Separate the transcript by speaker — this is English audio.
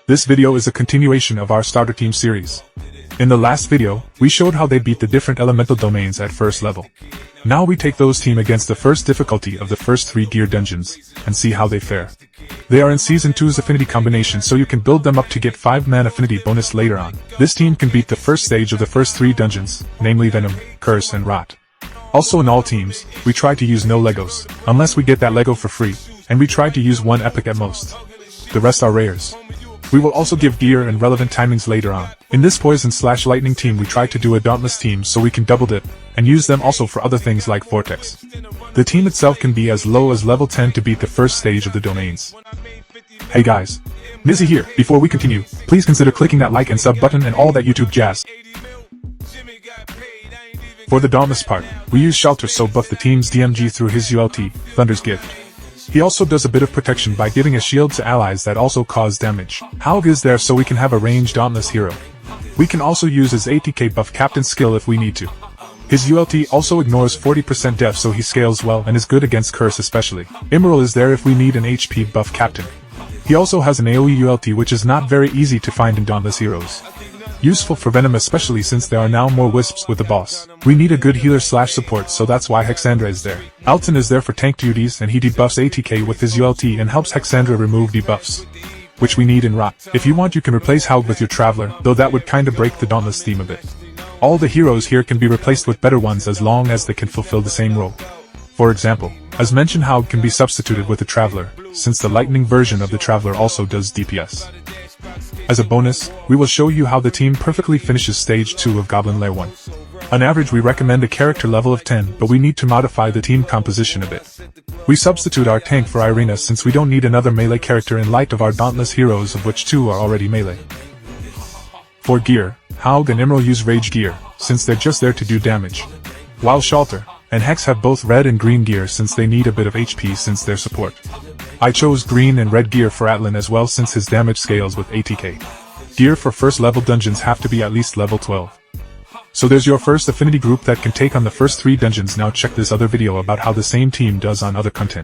Speaker 1: This video is a continuation of our starter team series. In the last video, we showed how they beat the different elemental domains at first level. Now we take those team against the first difficulty of the first 3 gear dungeons, and see how they fare. They are in Season 2's affinity combination, so you can build them up to get 5-man affinity bonus later on. This team can beat the first stage of the first 3 dungeons, namely Venom, Curse and Rot. Also in all teams, we try to use no Legos, unless we get that Lego for free, and we try to use 1 epic at most. The rest are rares. We will also give gear and relevant timings later on. In this Poison/Lightning team we try to do a Dauntless team so we can double dip, and use them also for other things like Vortex. The team itself can be as low as level 10 to beat the first stage of the domains. Hey guys, Nizzy here. Before we continue, please consider clicking that like and sub button and all that YouTube jazz. For the Dauntless part, we use Shelter so buff the team's DMG through his ULT, Thunder's Gift. He also does a bit of protection by giving a shield to allies that also cause damage. Haug is there so we can have a ranged Dauntless hero. We can also use his ATK buff Captain skill if we need to. His ULT also ignores 40% def so he scales well and is good against Curse especially. Emerald is there if we need an HP buff Captain. He also has an AoE ULT which is not very easy to find in Dauntless heroes. Useful for Venom especially since there are now more wisps with the boss. We need a good healer/support so that's why Hexandra is there. Alton is there for tank duties and he debuffs ATK with his ULT and helps Hexandra remove debuffs, which we need in Rot. If you want you can replace Haug with your Traveler, though that would kinda break the Dauntless theme a bit. All the heroes here can be replaced with better ones as long as they can fulfill the same role. For example, as mentioned Haug can be substituted with the Traveler, since the Lightning version of the Traveler also does DPS. As a bonus, we will show you how the team perfectly finishes Stage 2 of Goblin Lair 1. On average we recommend a character level of 10, but we need to modify the team composition a bit. We substitute our tank for Irina since we don't need another melee character in light of our Dauntless heroes of which 2 are already melee. For gear, Haug and Emerald use Rage gear, since they're just there to do damage. While Shelter and Hex have both red and green gear since they need a bit of HP since their support. I chose green and red gear for Atlan as well since his damage scales with ATK. Gear for first level dungeons have to be at least level 12. So there's your first affinity group that can take on the first 3 dungeons. Now check this other video about how the same team does on other content.